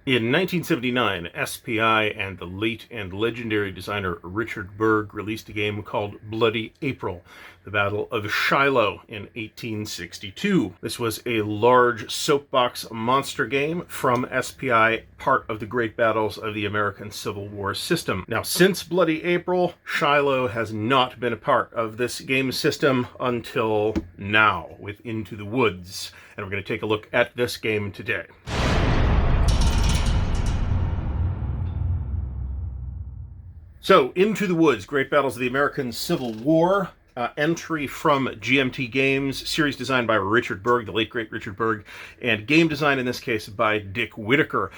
In 1979, SPI and the late and legendary designer Richard Berg released a game called Bloody April, the Battle of Shiloh in 1862. This was a large soapbox monster game from SPI, part of the great battles of the American Civil War system. Now, since Bloody April, Shiloh has not been a part of this game system until now, with Into the Woods. And we're going to take a look at this game today. So, Into the Woods, Great Battles of the American Civil War, entry from GMT Games, series designed by Richard Berg, the late great Richard Berg, and game design in this case by Dick Whitaker.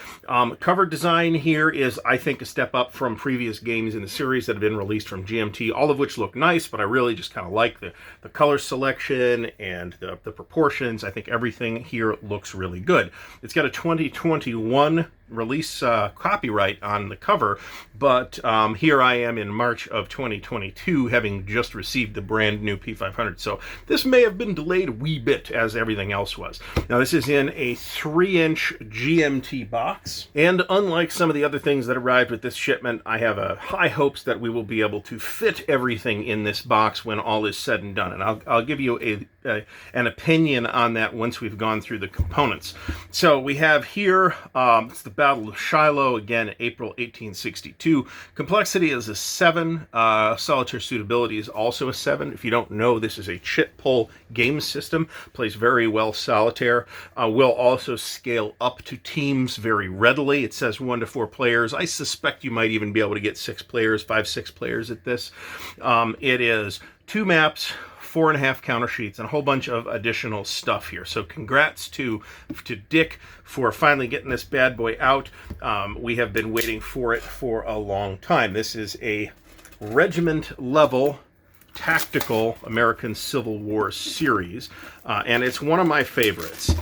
Cover design here is, I think, a step up from previous games in the series that have been released from GMT, all of which look nice, but I really just kind of like the color selection and the proportions. I think everything here looks really good. It's got a 2021 release copyright on the cover, but here I am in March of 2022 having just received the brand new P500, so this may have been delayed a wee bit as everything else was. Now this is in a 3-inch GMT box, and unlike some of the other things that arrived with this shipment, I have high hopes that we will be able to fit everything in this box when all is said and done, and I'll give you an opinion on that once we've gone through the components. So we have here, it's the Battle of Shiloh, again, April 1862. Complexity is a 7. Solitaire suitability is also a 7. If you don't know, this is a chit pull game system. Plays very well solitaire. Will also scale up to teams very readily. It says 1 to 4 players. I suspect you might even be able to get 6 players, 5-6 players at this. It is 2 maps, 4.5 counter sheets, and a whole bunch of additional stuff here. So congrats to Dick for finally getting this bad boy out. We have been waiting for it for a long time. This is a regiment level tactical American Civil War series, and it's one of my favorites.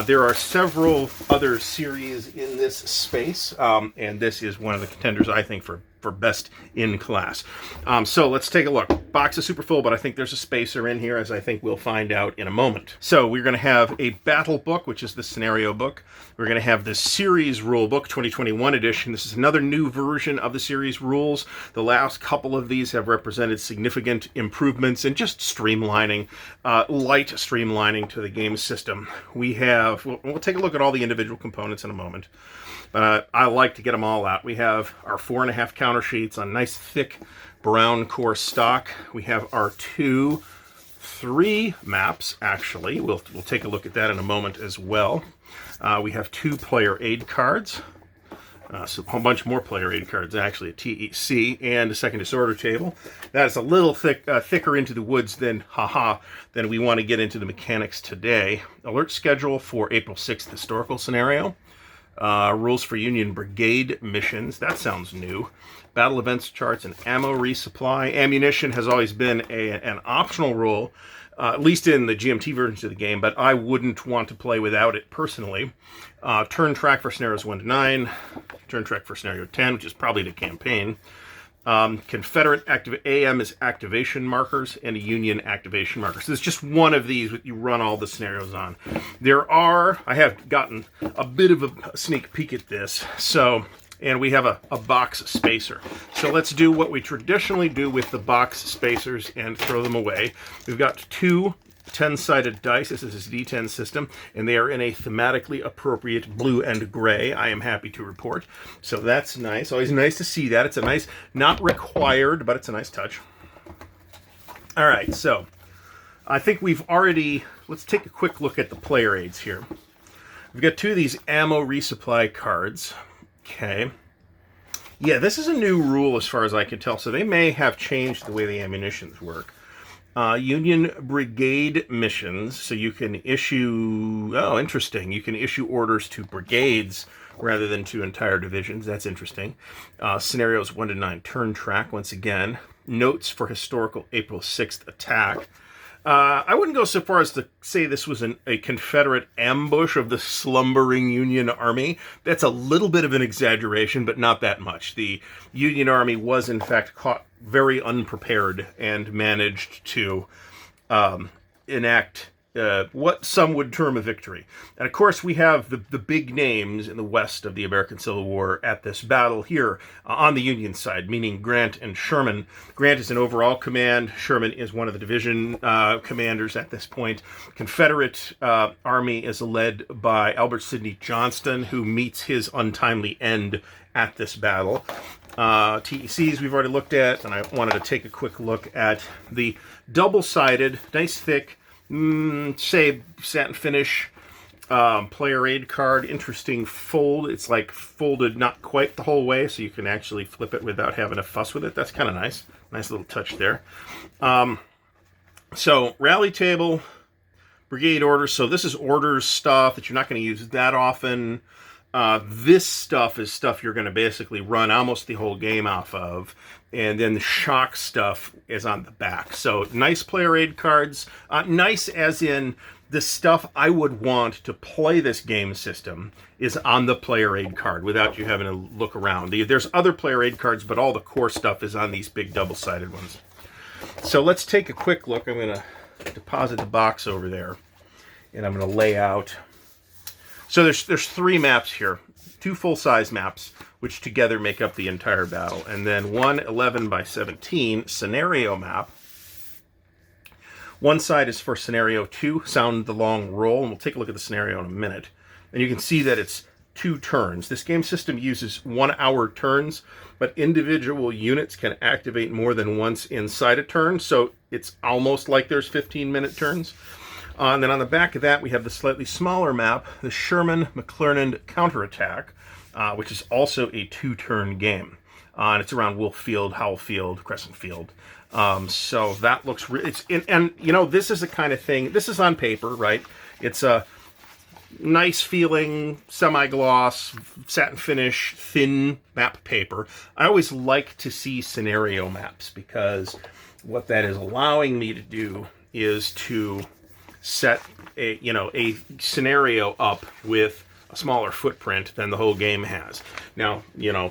There are several other series in this space, and this is one of the contenders, I think, for best in class. So let's take a look. Box is super full, but I think there's a spacer in here, as I think we'll find out in a moment. So we're going to have a battle book, which is the scenario book. We're going to have the series rule book, 2021 edition. This is another new version of the series rules. The last couple of these have represented significant improvements and just streamlining, light streamlining to the game system. We'll take a look at all the individual components in a moment, but I like to get them all out. We have our 4.5 counter sheets on nice thick brown core stock. We have our 3 maps, actually. We'll take a look at that in a moment as well. We have 2 player aid cards. So a whole bunch more player aid cards, actually, a TEC and a second disorder table. That is a little thicker Into the Woods than we want to get into the mechanics today. Alert schedule for April 6th historical scenario. Rules for Union Brigade missions. That sounds new. Battle events charts and ammo resupply. Ammunition has always been an optional rule, at least in the GMT versions of the game, but I wouldn't want to play without it personally. Turn track for scenarios 1 to 9. Turn track for scenario 10, which is probably the campaign. Confederate AM is activation markers, and a Union activation marker. So there's just one of these that you run all the scenarios on. I have gotten a bit of a sneak peek at this, and we have a box spacer. So let's do what we traditionally do with the box spacers and throw them away. We've got 2 10-sided dice. This is a D10 system, and they are in a thematically appropriate blue and gray, I am happy to report. So that's nice. Always nice to see that. It's a nice, not required, but it's a nice touch. All right, so I think let's take a quick look at the player aids here. We've got 2 of these ammo resupply cards. Okay. Yeah, this is a new rule as far as I can tell, so they may have changed the way the ammunitions work. Union Brigade missions, so you can issue, interesting, you can issue orders to brigades rather than to entire divisions. That's interesting. Scenarios 1 to 9, turn track, once again. Notes for historical April 6th attack. I wouldn't go so far as to say this was a Confederate ambush of the slumbering Union Army. That's a little bit of an exaggeration, but not that much. The Union Army was, in fact, caught very unprepared and managed to enact what some would term a victory. And of course, we have the big names in the west of the American Civil War at this battle here on the Union side, meaning Grant and Sherman. Grant is in overall command. Sherman is one of the division commanders at this point. Confederate army is led by Albert Sidney Johnston, who meets his untimely end at this battle. TECs we've already looked at, and I wanted to take a quick look at the double-sided, nice thick, say satin finish player aid card. Interesting fold. It's like folded not quite the whole way, so you can actually flip it without having to fuss with it. That's kind of nice. Nice little touch there. So rally table, brigade orders. So this is orders stuff that you're not going to use that often. This stuff is stuff you're going to basically run almost the whole game off of, and then the shock stuff is on the back. So nice player aid cards, nice as in the stuff I would want to play this game system is on the player aid card without you having to look around. There's other player aid cards, but all the core stuff is on these big double-sided ones. So let's take a quick look. I'm going to deposit the box over there, and I'm going to lay out. So there's 3 maps here, 2 full-size maps, which together make up the entire battle, and then one 11 by 17 scenario map. One side is for scenario 2, sound the long roll, and we'll take a look at the scenario in a minute. And you can see that it's 2 turns. This game system uses 1-hour turns, but individual units can activate more than once inside a turn, so it's almost like there's 15-minute turns. And then on the back of that, we have the slightly smaller map, the Sherman-McClernand counterattack, which is also a 2-turn game. And it's around Wolf Field, Howell Field, Crescent Field. So that looks and you know, this is the kind of thing, this is on paper, right? It's a nice feeling, semi-gloss, satin finish, thin map paper. I always like to see scenario maps because what that is allowing me to do is to set a scenario up with a smaller footprint than the whole game has. Now,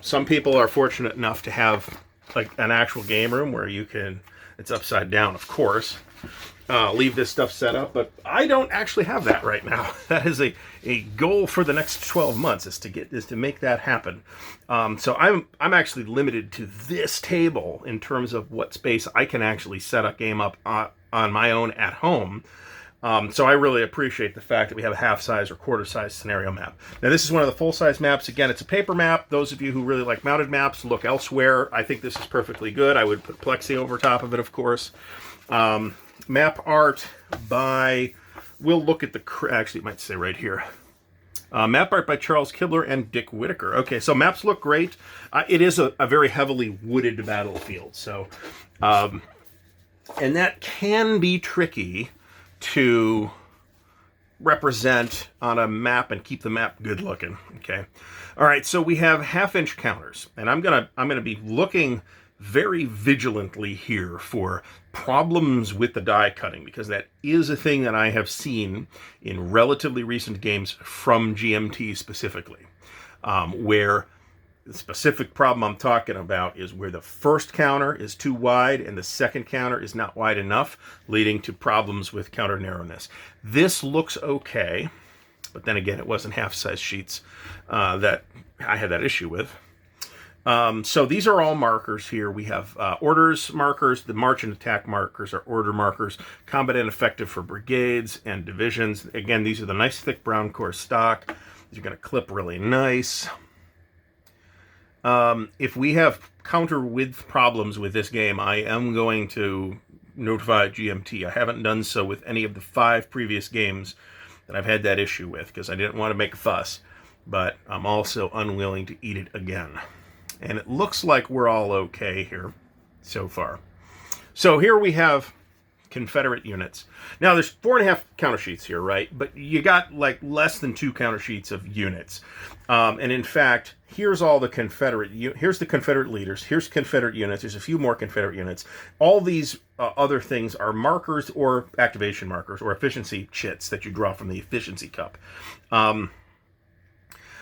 some people are fortunate enough to have like an actual game room where you can, it's upside down, of course, leave this stuff set up, but I don't actually have that right now. That is a goal for the next 12 months is to make that happen. So I'm actually limited to this table in terms of what space I can actually set a game up on my own at home. So I really appreciate the fact that we have a half-size or quarter-size scenario map. Now, this is one of the full-size maps. Again, it's a paper map. Those of you who really like mounted maps, look elsewhere. I think this is perfectly good. I would put Plexi over top of it, of course. Map art by, we'll look at the, actually, it might say right here. Map art by Charles Kibler and Dick Whitaker. Okay, so maps look great. It is a very heavily wooded battlefield. So, and that can be tricky to represent on a map and keep the map good looking. Okay. All right. So we have 1/2-inch counters, and I'm gonna be looking very vigilantly here for problems with the die cutting, because that is a thing that I have seen in relatively recent games from GMT specifically, where the specific problem I'm talking about is where the first counter is too wide and the second counter is not wide enough, leading to problems with counter narrowness. This looks okay, but then again, it wasn't half-size sheets that I had that issue with. So these are all markers here. We have orders markers. The march and attack markers are order markers. Combat and effective for brigades and divisions. Again, these are the nice thick brown core stock. These are going to clip really nice. If we have counter width problems with this game, I am going to notify GMT. I haven't done so with any of the 5 previous games that I've had that issue with, because I didn't want to make a fuss, but I'm also unwilling to eat it again. And it looks like we're all okay here so far. So here we have Confederate units. Now there's 4.5 counter sheets here, right? But you got like less than 2 counter sheets of units. And in fact, here's all the Confederate, here's the Confederate leaders, here's Confederate units, there's a few more Confederate units. All these other things are markers or activation markers or efficiency chits that you draw from the efficiency cup.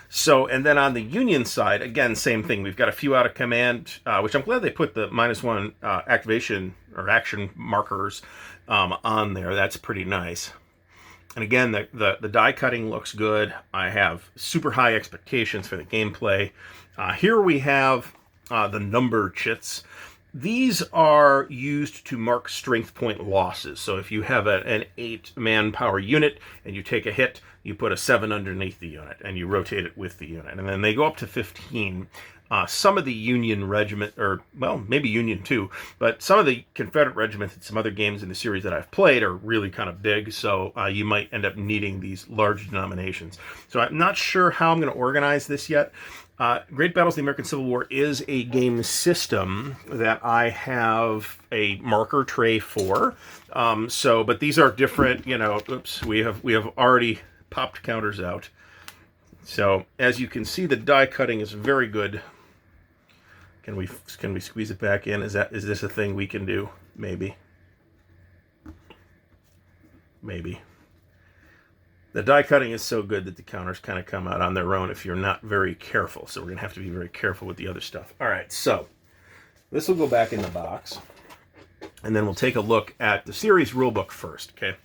So, and then on the Union side, again, same thing. We've got a few out of command, which I'm glad they put the -1 activation or action markers on there. That's pretty nice. And again, the die cutting looks good. I have super high expectations for the gameplay. Here we have the number chits. These are used to mark strength point losses. So if you have an 8 manpower unit and you take a hit, you put a 7 underneath the unit and you rotate it with the unit. And then they go up to 15. Some of the Union regiment, or well, maybe Union too, but some of the Confederate regiments and some other games in the series that I've played are really kind of big, so you might end up needing these large denominations. So I'm not sure how I'm going to organize this yet. Great Battles of the American Civil War is a game system that I have a marker tray for. But these are different, oops, we have already popped counters out. So as you can see, the die cutting is very good. Can we squeeze it back in? Is this a thing we can do? Maybe. Maybe. The die cutting is so good that the counters kind of come out on their own if you're not very careful. So we're going to have to be very careful with the other stuff. All right, so this will go back in the box. And then we'll take a look at the series rulebook first, okay?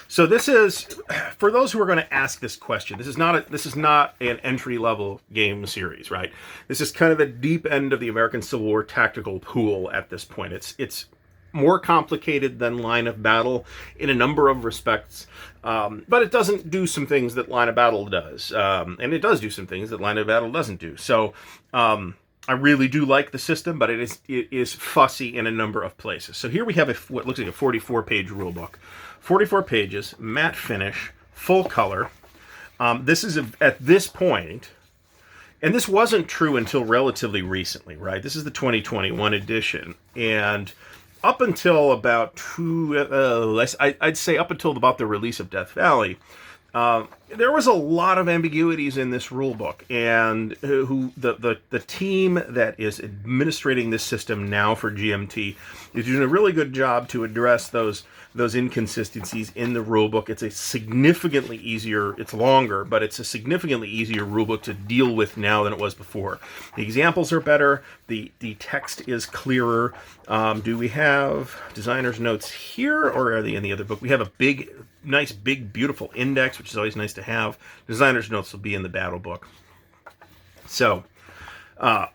So this is, for those who are going to ask this question, this is not an entry-level game series, right? This is kind of the deep end of the American Civil War tactical pool at this point. It's more complicated than Line of Battle in a number of respects, but it doesn't do some things that Line of Battle does, and it does do some things that Line of Battle doesn't do. So I really do like the system, but it is fussy in a number of places. So here we have what looks like a 44-page rulebook. 44 pages, matte finish, full color. This is, at this point, and this wasn't true until relatively recently, right? This is the 2021 edition. And up until about I'd say up until about the release of Death Valley, there was a lot of ambiguities in this rulebook, and the team that is administrating this system now for GMT is doing a really good job to address those inconsistencies in the rulebook. It's a significantly easier, it's longer, but it's a significantly easier rulebook to deal with now than it was before. The examples are better, the text is clearer. Do we have designer's notes here, or are they in the other book? We have a nice, big, beautiful index, which is always nice to have. Designer's notes will be in the battle book. So,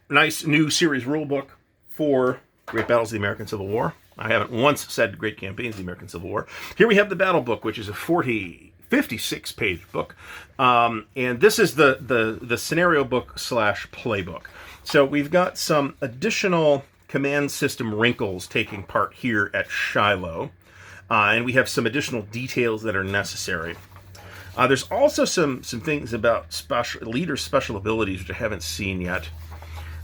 nice new series rulebook for Great Battles of the American Civil War. I haven't once said Great Campaigns of the American Civil War. Here we have the battle book, which is a 56-page book. And this is the scenario book / playbook. So we've got some additional command system wrinkles taking part here at Shiloh. And we have some additional details that are necessary. There's also some things about leader special abilities, which I haven't seen yet.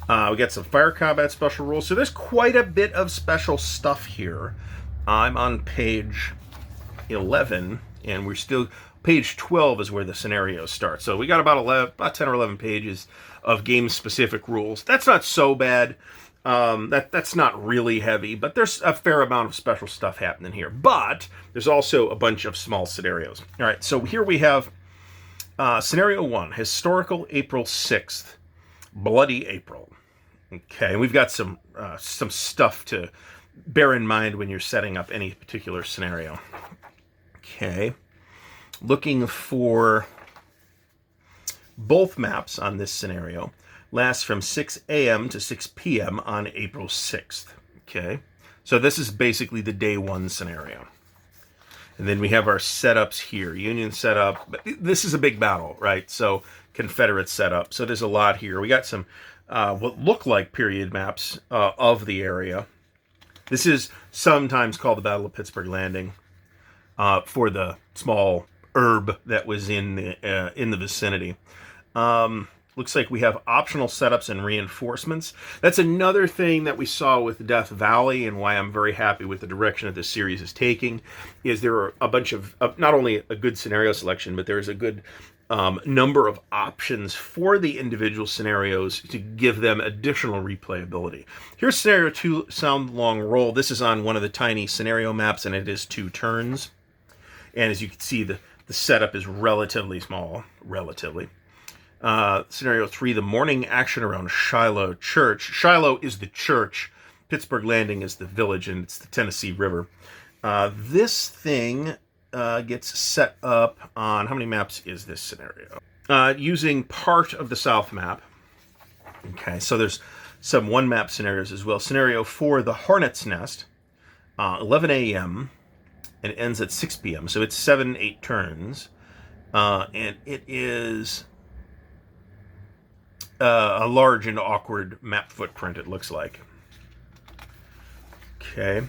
We got some fire combat special rules. So there's quite a bit of special stuff here. I'm on page 11, and we're still... Page 12 is where the scenario starts. So we got about 10 or 11 pages of game-specific rules. That's not so bad. That's not really heavy, but there's a fair amount of special stuff happening here. But there's also a bunch of small scenarios. All right, so here we have Scenario 1, Historical April 6th, Bloody April. Okay, and we've got some stuff to bear in mind when you're setting up any particular scenario. Okay, looking for both maps on this scenario. Lasts from 6 a.m. to 6 p.m. on April 6th. Okay, so this is basically the day one scenario. And then we have our setups here. Union setup. But this is a big battle, right? So Confederate setup. So there's a lot here. We got some what look like period maps of the area. This is sometimes called the Battle of Pittsburgh Landing for the small herb that was in the vicinity. Looks like we have optional setups and reinforcements. That's another thing that we saw with Death Valley, and why I'm very happy with the direction that this series is taking, is there are a bunch of not only a good scenario selection, but there's a good number of options for the individual scenarios to give them additional replayability. Here's Scenario 2, Sound Long Roll. This is on one of the tiny scenario maps, and it is 2 turns. And as you can see, the setup is relatively small, relatively. Scenario 3, the morning action around Shiloh Church. Shiloh is the church. Pittsburgh Landing is the village, and it's the Tennessee River. This thing gets set up on, how many maps is this scenario? Using part of the south map. Okay, so there's some one map scenarios as well. Scenario 4, the Hornet's Nest, 11 a.m. and it ends at 6 p.m. So it's 7-8 turns. And it is a large and awkward map footprint, it looks like. Okay.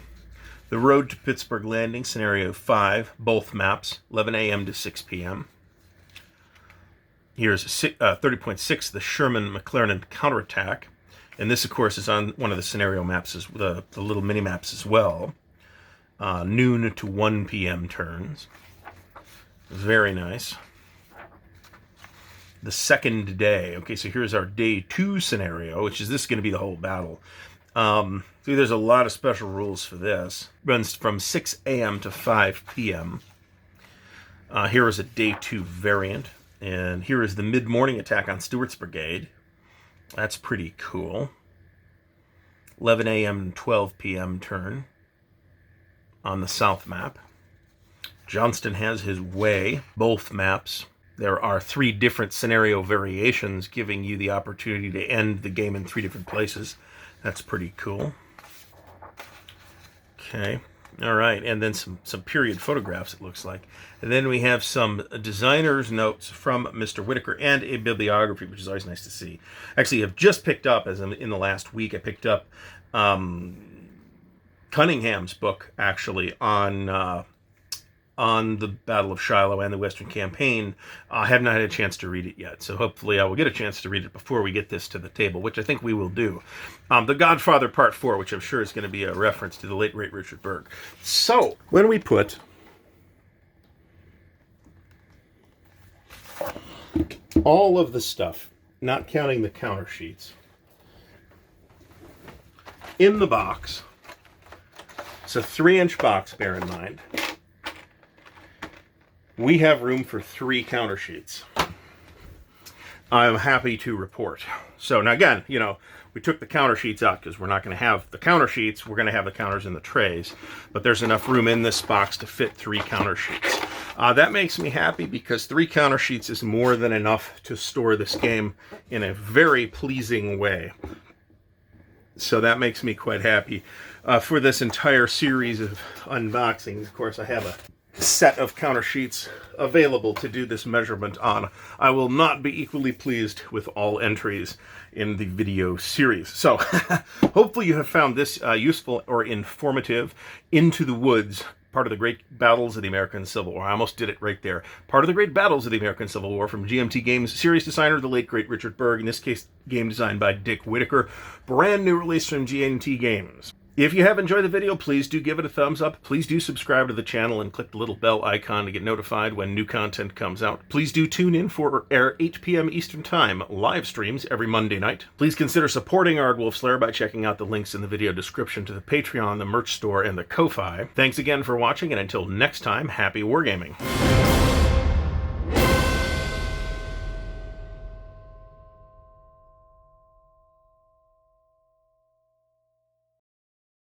The Road to Pittsburgh Landing, Scenario 5, both maps, 11 a.m. to 6 p.m. Here's 30.6, the Sherman-McClernand Counterattack. And this, of course, is on one of the scenario maps, the little mini-maps as well. Noon to 1 p.m. turns. Very nice. The Second Day. Okay, so here's our Day 2 scenario, which is this going to be the whole battle. See, there's a lot of special rules for this. Runs from 6 a.m. to 5 p.m. Here is a Day 2 variant. And here is the mid-morning attack on Stewart's Brigade. That's pretty cool. 11 a.m. 12 p.m. turn on the south map. Johnston has his way. Both maps. There are 3 different scenario variations giving you the opportunity to end the game in 3 different places. That's pretty cool. Okay. All right, and then some period photographs, it looks like. And then we have some designer's notes from Mr. Whitaker and a bibliography, which is always nice to see. Actually, I've just picked up, as in the last week, I picked up Cunningham's book, actually, on the Battle of Shiloh and the Western Campaign. I have not had a chance to read it yet, so hopefully I will get a chance to read it before we get this to the table, which I think we will do. The Godfather Part 4, which I'm sure is going to be a reference to the late, great Richard Berg. So, when we put all of the stuff, not counting the counter sheets, in the box, it's a 3-inch box, bear in mind, we have room for 3 counter sheets. I'm happy to report. So now again, you know, we took the counter sheets out because we're not going to have the counter sheets. We're going to have the counters in the trays. But there's enough room in this box to fit 3 counter sheets. That makes me happy because 3 counter sheets is more than enough to store this game in a very pleasing way. So that makes me quite happy. For this entire series of unboxings, of course, I have a set of counter sheets available to do this measurement on. I will not be equally pleased with all entries in the video series. So hopefully you have found this useful or informative. Into the Woods, part of the Great Battles of the American Civil War. I almost did it right there. Part of the Great Battles of the American Civil War from GMT Games series designer, the late great Richard Berg. In this case, game designed by Dick Whitaker. Brand new release from GMT Games. If you have enjoyed the video, please do give it a thumbs up. Please do subscribe to the channel and click the little bell icon to get notified when new content comes out. Please do tune in for our 8 p.m. Eastern Time live streams every Monday night. Please consider supporting Ardwulf's Lair by checking out the links in the video description to the Patreon, the merch store, and the Ko-Fi. Thanks again for watching, and until next time, happy wargaming.